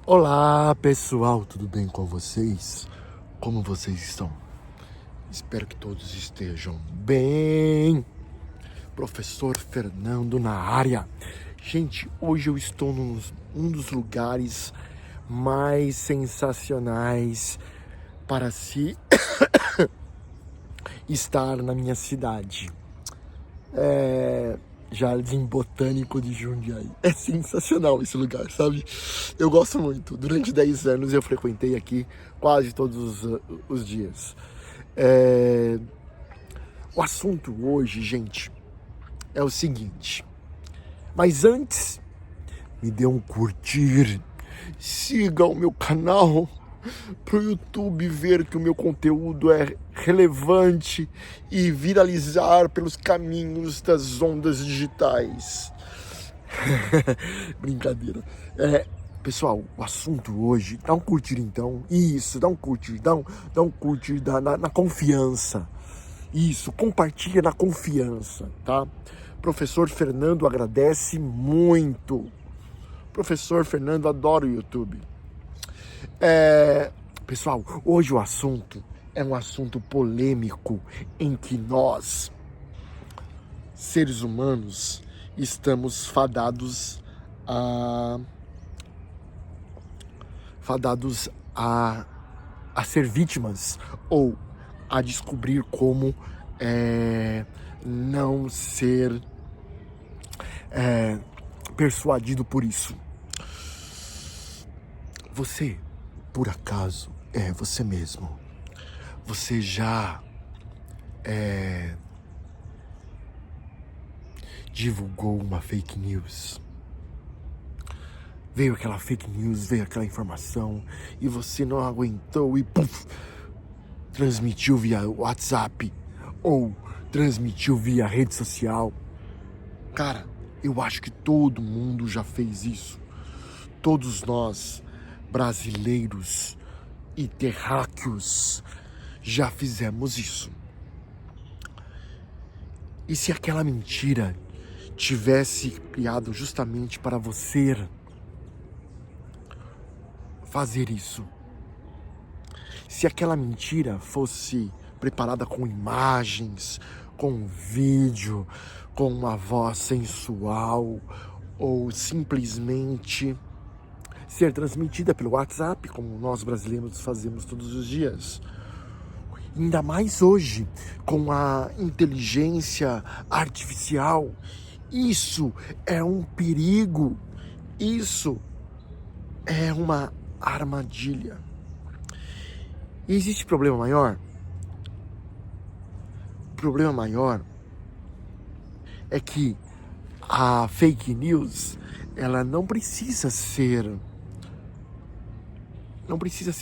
Olá pessoal, tudo bem com vocês? Como vocês estão? Espero que todos estejam bem. Professor Fernando na área. Gente, hoje eu estou num dos lugares mais sensacionais para se estar na minha cidade. Jardim Botânico de Jundiaí. É sensacional esse lugar, sabe? Eu gosto muito. Durante 10 anos eu frequentei aqui quase todos os dias. O assunto hoje, gente, é o seguinte. Mas antes, me dê um curtir. Siga o meu canal pro YouTube ver que o meu conteúdo é relevante e viralizar pelos caminhos das ondas digitais. Brincadeira. Pessoal, o assunto hoje, dá um curtir então. Isso, dá um curtir, dá um curtir na confiança. Isso, compartilha na confiança, tá? Professor Fernando agradece muito. Professor Fernando adora o YouTube. Pessoal, hoje o assunto é um assunto polêmico em que nós, seres humanos, estamos fadados a ser vítimas ou a descobrir como não ser persuadido por isso. Você, por acaso, é você mesmo. Você já divulgou uma fake news? Veio aquela fake news, veio aquela informação e você não aguentou e transmitiu via WhatsApp ou transmitiu via rede social. Cara, eu acho que todo mundo já fez isso. Todos nós, brasileiros e terráqueos, já fizemos isso. E se aquela mentira tivesse criado justamente para você fazer isso? Se aquela mentira fosse preparada com imagens, com vídeo, com uma voz sensual, ou simplesmente ser transmitida pelo WhatsApp, como nós brasileiros fazemos todos os dias. Ainda mais hoje, com a inteligência artificial, isso é um perigo, isso é uma armadilha. E existe problema maior? O problema maior é que a fake news, ela não precisa ser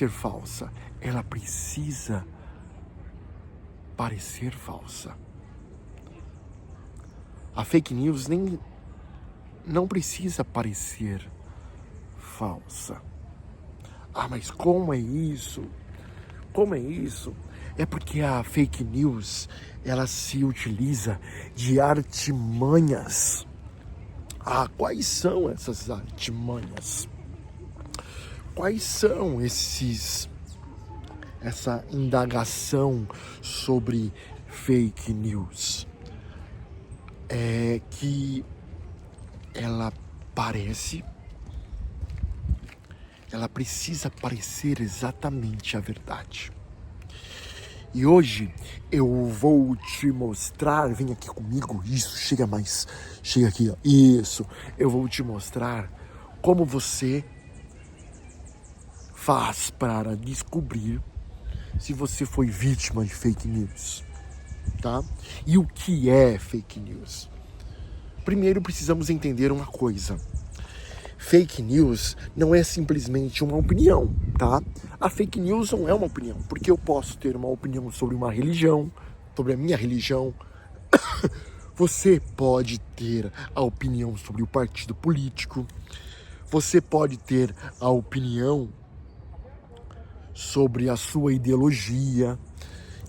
falsa, ela precisa parecer falsa. A fake news não precisa parecer falsa. Ah, mas como é isso? Como é isso? É porque a fake news, ela se utiliza de artimanhas. Ah, quais são essas artimanhas? Quais são essa indagação sobre fake news? É que ela precisa parecer exatamente a verdade. E hoje eu vou te mostrar, vem aqui comigo, isso, chega aqui, ó, isso, eu vou te mostrar como você faz para descobrir se você foi vítima de fake news, tá? E o que é fake news? Primeiro precisamos entender uma coisa. Fake news não é simplesmente uma opinião, tá? A fake news não é uma opinião, porque eu posso ter uma opinião sobre uma religião, sobre a minha religião. Você pode ter a opinião sobre o partido político. Você pode ter a opinião sobre a sua ideologia.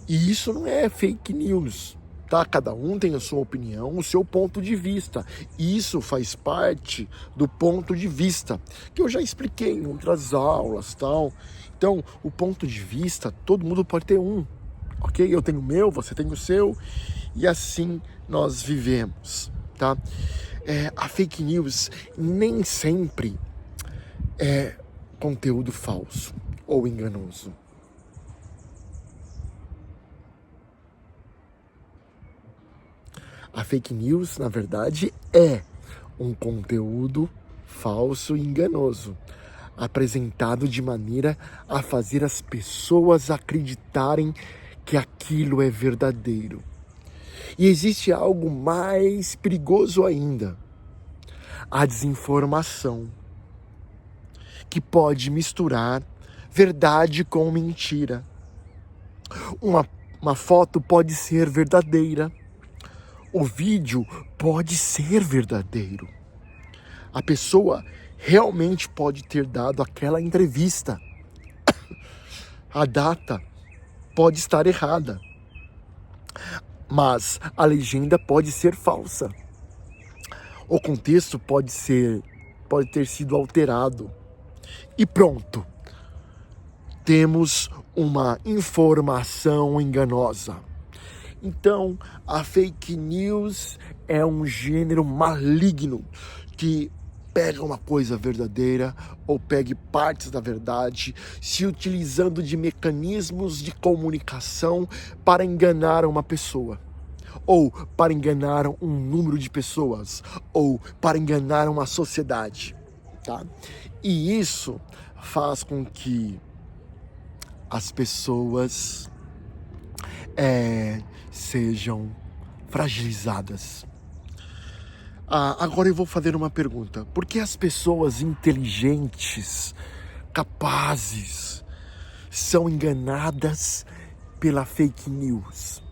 E isso não é fake news. tá? Cada um tem a sua opinião, o seu ponto de vista. Isso faz parte do ponto de vista, que eu já expliquei em outras aulas, tal. Então, o ponto de vista, todo mundo pode ter um, ok? Eu tenho o meu, você tem o seu, e assim nós vivemos, tá? A fake news nem sempre é conteúdo falso ou enganoso. A fake news, na verdade, é um conteúdo falso e enganoso, apresentado de maneira a fazer as pessoas acreditarem que aquilo é verdadeiro. E existe algo mais perigoso ainda: a desinformação, que pode misturar verdade com mentira. Uma foto pode ser verdadeira, o vídeo pode ser verdadeiro. A pessoa realmente pode ter dado aquela entrevista. A data pode estar errada, mas a legenda pode ser falsa. O contexto pode ter sido alterado. E pronto, temos uma informação enganosa. Então, a fake news é um gênero maligno que pega uma coisa verdadeira ou pegue partes da verdade, se utilizando de mecanismos de comunicação para enganar uma pessoa, ou para enganar um número de pessoas, ou para enganar uma sociedade, tá? E isso faz com que as pessoas sejam fragilizadas. Agora eu vou fazer uma pergunta. Por que as pessoas inteligentes, capazes, são enganadas pela fake news?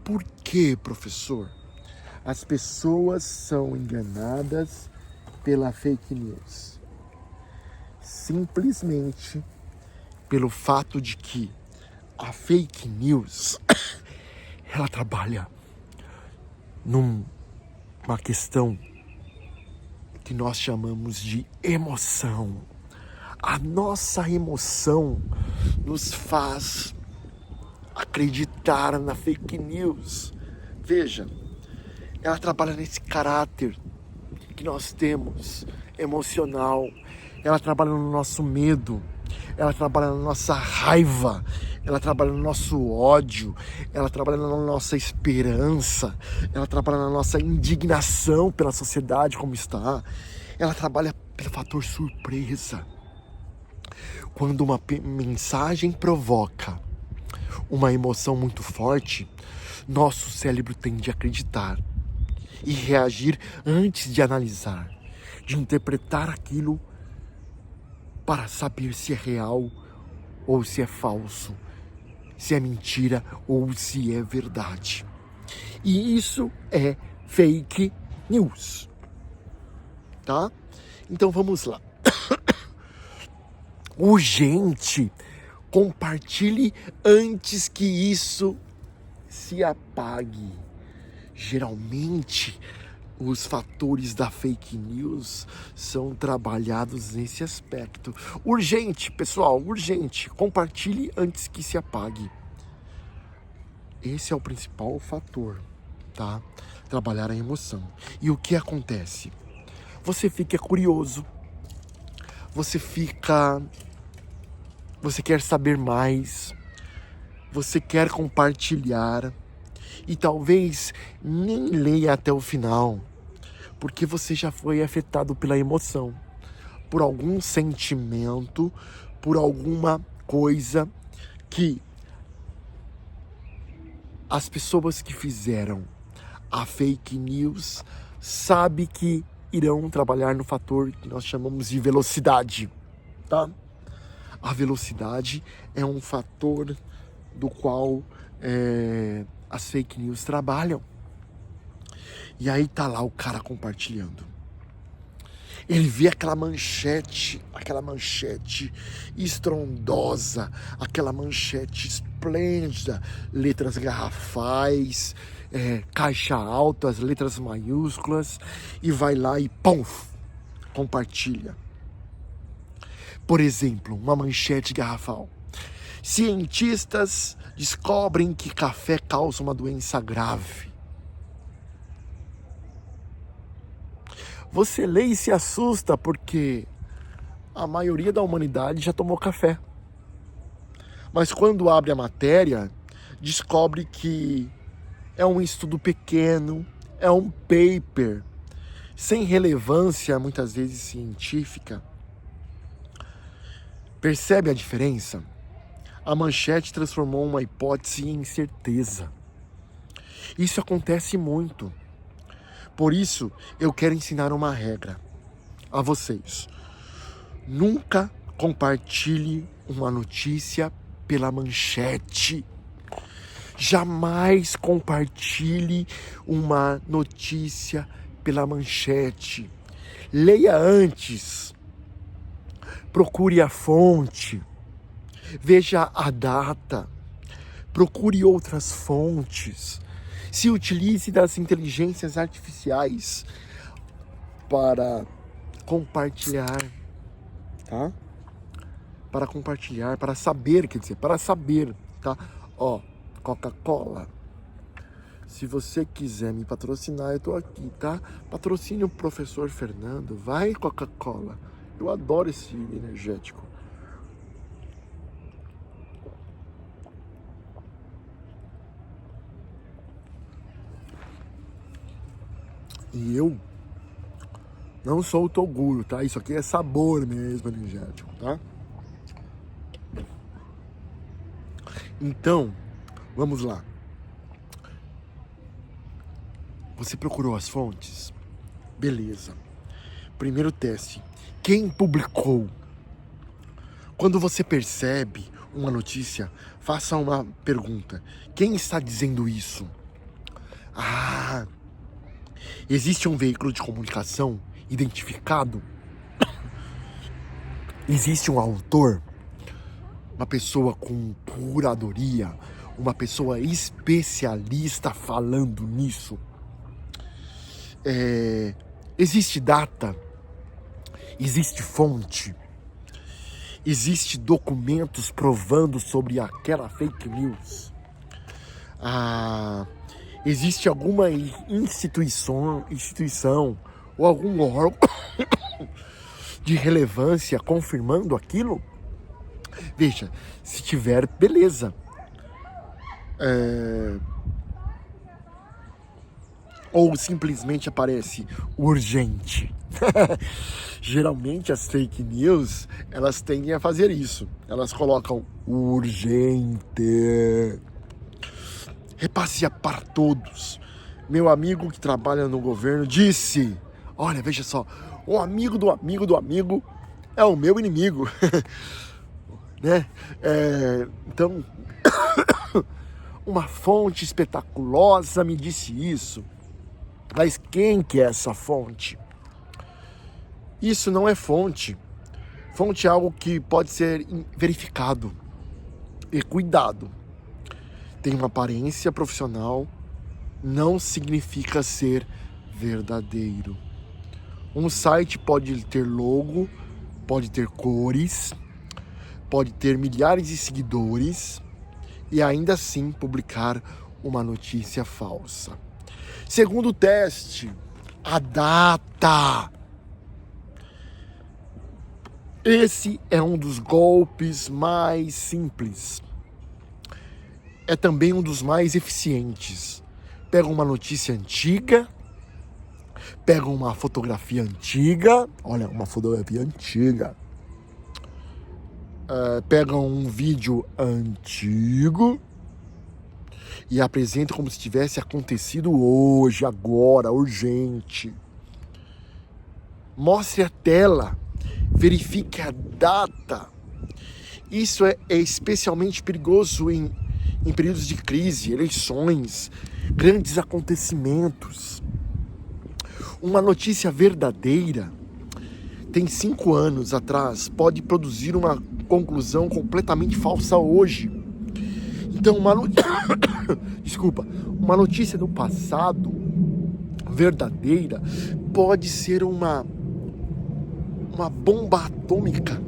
Por que, professor, as pessoas são enganadas pela fake news? Simplesmente pelo fato de que a fake news ela trabalha numa questão que nós chamamos de emoção. A nossa emoção nos faz acreditar na fake news. Veja, ela trabalha nesse caráter que nós temos, emocional. Ela trabalha no nosso medo, ela trabalha na nossa raiva, ela trabalha no nosso ódio, ela trabalha na nossa esperança, ela trabalha na nossa indignação pela sociedade como está, ela trabalha pelo fator surpresa. Quando uma mensagem provoca uma emoção muito forte, nosso cérebro tende a acreditar e reagir antes de analisar, de interpretar aquilo para saber se é real ou se é falso, se é mentira ou se é verdade. E isso é fake news, tá? Então vamos lá. Urgente, compartilhe antes que isso se apague. Geralmente, os fatores da fake news são trabalhados nesse aspecto. Urgente, pessoal, urgente. Compartilhe antes que se apague. Esse é o principal fator, tá? Trabalhar a emoção. E o que acontece? Você fica curioso. Você quer saber mais. Você quer compartilhar. E talvez nem leia até o final, porque você já foi afetado pela emoção, por algum sentimento, por alguma coisa que as pessoas que fizeram a fake news sabem que irão trabalhar no fator que nós chamamos de velocidade, tá? A velocidade é um fator do qual as fake news trabalham. E aí tá lá o cara compartilhando. Ele vê aquela manchete estrondosa, aquela manchete esplêndida, letras garrafais, caixa alta, as letras maiúsculas, e vai lá e pum, compartilha. Por exemplo, uma manchete garrafal. Cientistas descobrem que café causa uma doença grave. Você lê e se assusta porque a maioria da humanidade já tomou café. Mas quando abre a matéria, descobre que é um estudo pequeno, é um paper, sem relevância, muitas vezes científica. Percebe a diferença? A manchete transformou uma hipótese em certeza. Isso acontece muito. Por isso, eu quero ensinar uma regra a vocês. Nunca compartilhe uma notícia pela manchete. Jamais compartilhe uma notícia pela manchete. Leia antes. Procure a fonte. Veja a data. Procure outras fontes. Se utilize das inteligências artificiais para compartilhar, tá? Para compartilhar, para saber, tá? Ó, Coca-Cola. Se você quiser me patrocinar, eu tô aqui, tá? Patrocine o professor Fernando. Vai, Coca-Cola. Eu adoro esse energético. E eu não sou o Toguro, tá? Isso aqui é sabor mesmo, energético, tá? Então, vamos lá. Você procurou as fontes? Beleza. Primeiro teste. Quem publicou? Quando você percebe uma notícia, faça uma pergunta. Quem está dizendo isso? Existe um veículo de comunicação identificado? Existe um autor? Uma pessoa com curadoria? Uma pessoa especialista falando nisso? Existe data? Existe fonte? Existe documentos provando sobre aquela fake news? Existe alguma instituição ou algum órgão de relevância confirmando aquilo? Veja, se tiver, beleza. Ou simplesmente aparece urgente. Geralmente as fake news, elas tendem a fazer isso. Elas colocam urgente. Repasse para todos. Meu amigo que trabalha no governo disse: olha, veja só, o amigo do amigo do amigo é o meu inimigo. Né? Então, uma fonte espetaculosa me disse isso. Mas quem que é essa fonte? Isso não é fonte. Fonte é algo que pode ser verificado. E cuidado. Tem uma aparência profissional, não significa ser verdadeiro. Um site pode ter logo, pode ter cores, pode ter milhares de seguidores e ainda assim publicar uma notícia falsa. Segundo teste, a data. Esse é um dos golpes mais simples. É também um dos mais eficientes. Pega uma notícia antiga, pega uma fotografia antiga, olha, uma fotografia antiga. Pega um vídeo antigo e apresenta como se tivesse acontecido hoje, agora, urgente. Mostre a tela, verifique a data. Isso é especialmente perigoso em períodos de crise, eleições, grandes acontecimentos. Uma notícia verdadeira, tem 5 anos atrás, pode produzir uma conclusão completamente falsa hoje. Então, desculpa, uma notícia do passado verdadeira pode ser uma bomba atômica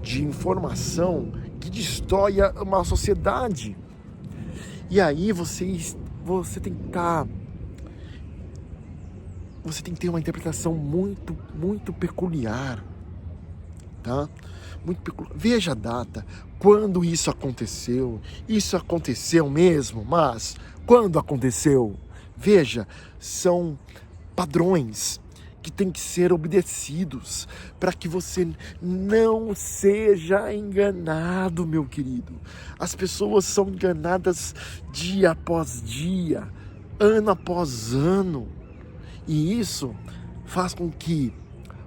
de informação que destrói uma sociedade. E aí você tem que ter uma interpretação muito, muito peculiar, tá? Muito peculiar. Veja a data, quando isso aconteceu. Isso aconteceu mesmo, mas quando aconteceu? Veja, são padrões que têm que ser obedecidos para que você não seja enganado, meu querido. As pessoas são enganadas dia após dia, ano após ano. E isso faz com que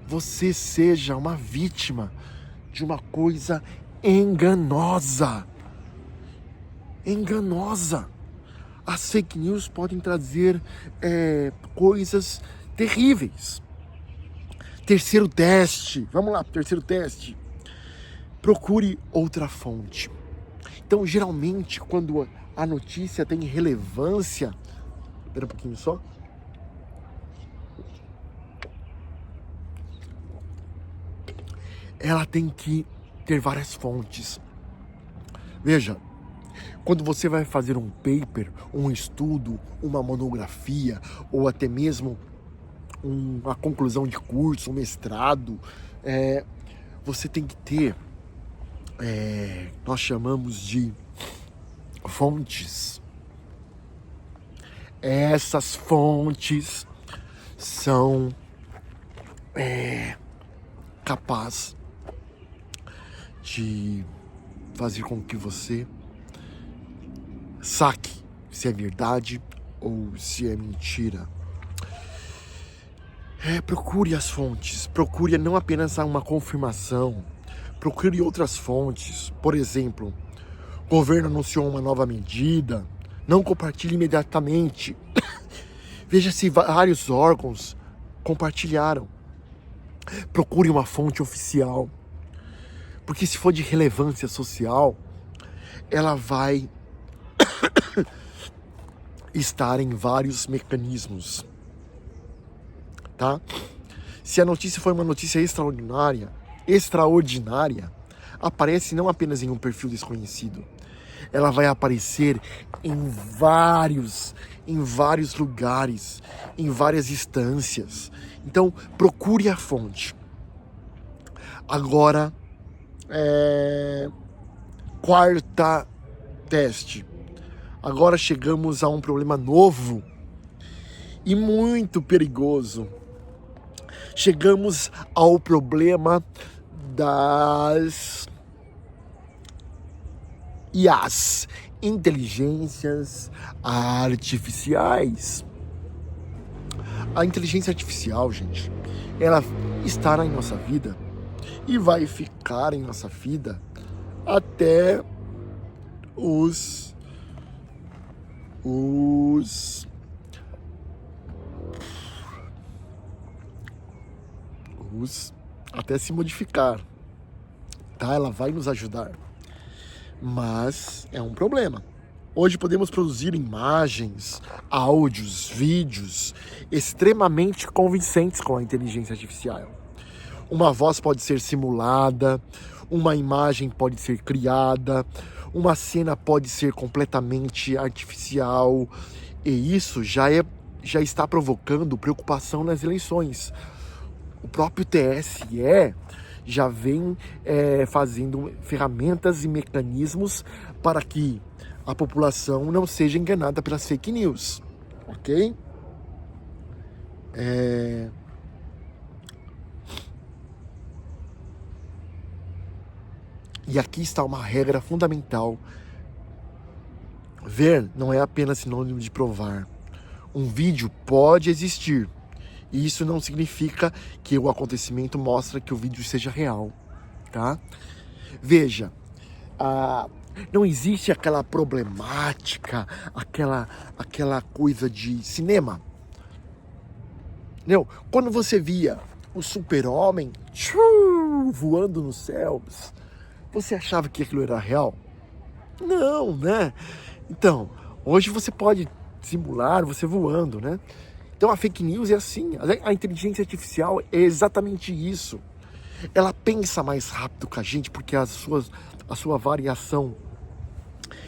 você seja uma vítima de uma coisa enganosa. Enganosa. As fake news podem trazer coisas terríveis. Terceiro teste. Vamos lá, terceiro teste. Procure outra fonte. Então, geralmente, quando a notícia tem relevância... Espera um pouquinho só. Ela tem que ter várias fontes. Veja, quando você vai fazer um paper, um estudo, uma monografia, ou até mesmo uma conclusão de curso, um mestrado, você tem que ter, nós chamamos de fontes. Essas fontes são capazes de fazer com que você saque se é verdade ou se é mentira. Procure as fontes, procure não apenas uma confirmação, procure outras fontes. Por exemplo, o governo anunciou uma nova medida, não compartilhe imediatamente. Veja se vários órgãos compartilharam. Procure uma fonte oficial, porque se for de relevância social, ela vai estar em vários mecanismos, tá? Se a notícia for uma notícia extraordinária, aparece não apenas em um perfil desconhecido, ela vai aparecer em vários lugares, em várias instâncias. Então, procure a fonte. Agora, quarta teste. Agora chegamos a um problema novo e muito perigoso. Chegamos ao problema das IAs, inteligências artificiais. A inteligência artificial, gente, ela estará em nossa vida e vai ficar em nossa vida até até se modificar, tá? Ela vai nos ajudar, mas é um problema. Hoje podemos produzir imagens, áudios, vídeos extremamente convincentes com a inteligência artificial. Uma voz pode ser simulada, uma imagem pode ser criada, uma cena pode ser completamente artificial, e isso já está provocando preocupação nas eleições. O próprio TSE já vem fazendo ferramentas e mecanismos para que a população não seja enganada pelas fake news, ok? E aqui está uma regra fundamental. Ver não é apenas sinônimo de provar. Um vídeo pode existir, e isso não significa que o acontecimento mostra que o vídeo seja real, tá? Veja, não existe aquela problemática, aquela coisa de cinema. Entendeu? Quando você via o super-homem voando nos céus, você achava que aquilo era real? Não, né? Então, hoje você pode simular você voando, né? Então a fake news é assim, a inteligência artificial é exatamente isso. Ela pensa mais rápido que a gente porque a sua variação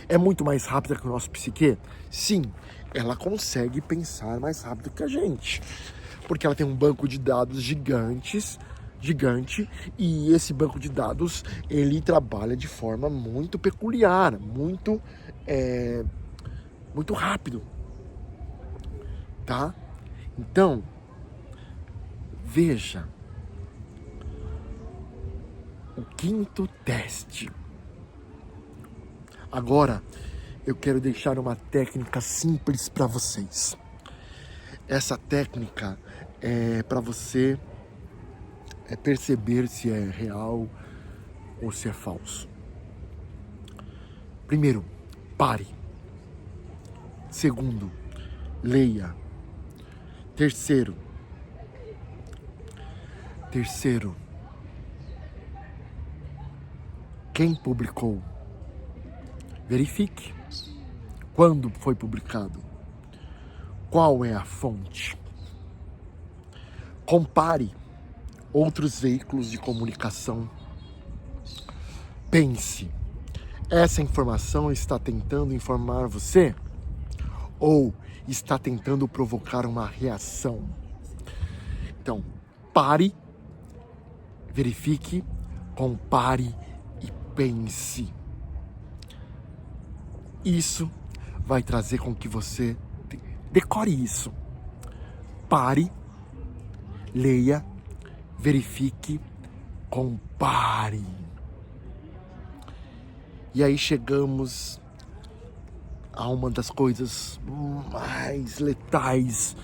é muito mais rápida que o nosso psique. Sim, ela consegue pensar mais rápido que a gente. Porque ela tem um banco de dados gigante, e esse banco de dados, ele trabalha de forma muito peculiar, muito rápido, tá? Então, veja, o quinto teste. Agora, eu quero deixar uma técnica simples para vocês. Essa técnica é para você perceber se é real ou se é falso. Primeiro, pare. Segundo, leia. Terceiro, quem publicou? Verifique. Quando foi publicado? Qual é a fonte? Compare outros veículos de comunicação. Pense, essa informação está tentando informar você? Ou está tentando provocar uma reação? Então, pare, verifique, compare e pense. Isso vai trazer com que você decore isso. Pare, leia, verifique, compare. E aí chegamos a uma das coisas mais letais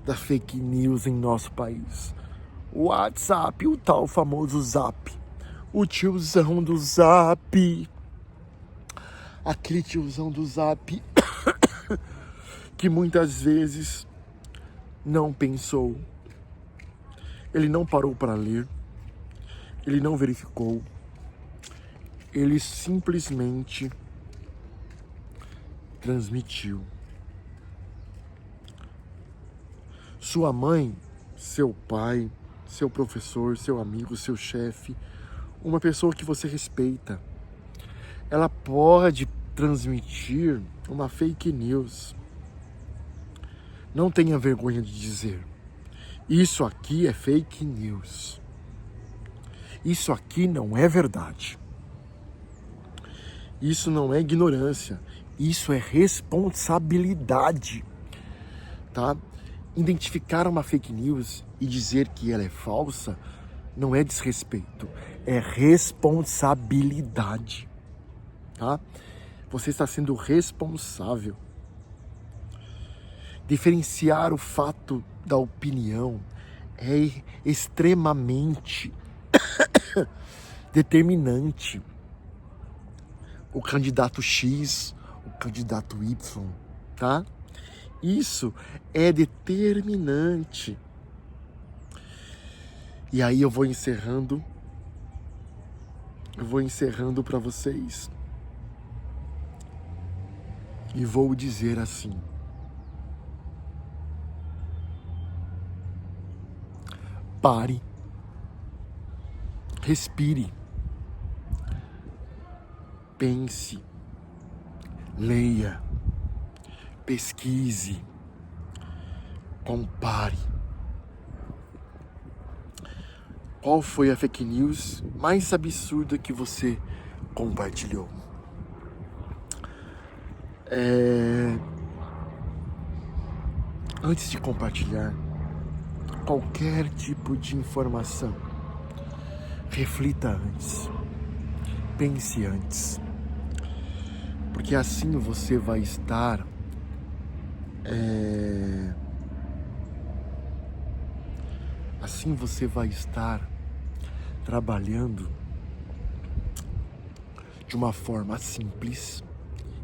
da fake news em nosso país. O WhatsApp, o tal famoso Zap. O tiozão do Zap. Aquele tiozão do Zap que muitas vezes não pensou. Ele não parou para ler. Ele não verificou. Ele simplesmente transmitiu. Sua mãe, seu pai, seu professor, seu amigo, seu chefe, uma pessoa que você respeita, ela pode transmitir uma fake news. Não tenha vergonha de dizer: isso aqui é fake news. Isso aqui não é verdade. Isso não é ignorância. Isso é responsabilidade, tá? Identificar uma fake news e dizer que ela é falsa não é desrespeito, é responsabilidade, tá? Você está sendo responsável. Diferenciar o fato da opinião é extremamente determinante. O candidato X, o candidato Y, tá? Isso é determinante. E aí eu vou encerrando para vocês. E vou dizer assim: pare, respire, pense, leia, pesquise, compare. Qual foi a fake news mais absurda que você compartilhou? Antes de compartilhar qualquer tipo de informação, reflita antes, pense antes, porque assim você vai estar trabalhando de uma forma simples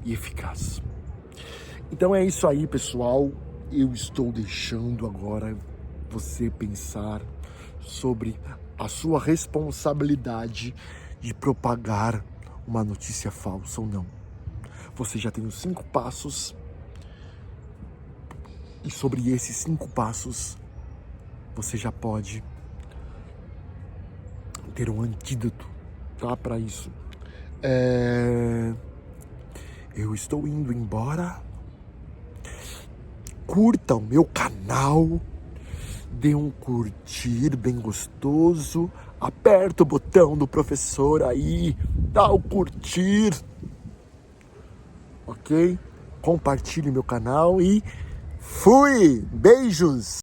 e eficaz. Então é isso aí, pessoal. Eu estou deixando agora você pensar sobre a sua responsabilidade de propagar uma notícia falsa ou não. você já tem os 5 passos. E sobre esses 5 passos, você já pode ter um antídoto, tá? Para isso. Eu estou indo embora. Curta o meu canal. Dê um curtir bem gostoso. Aperta o botão do professor aí. Dá o curtir. Ok? Compartilhe meu canal e fui! Beijos!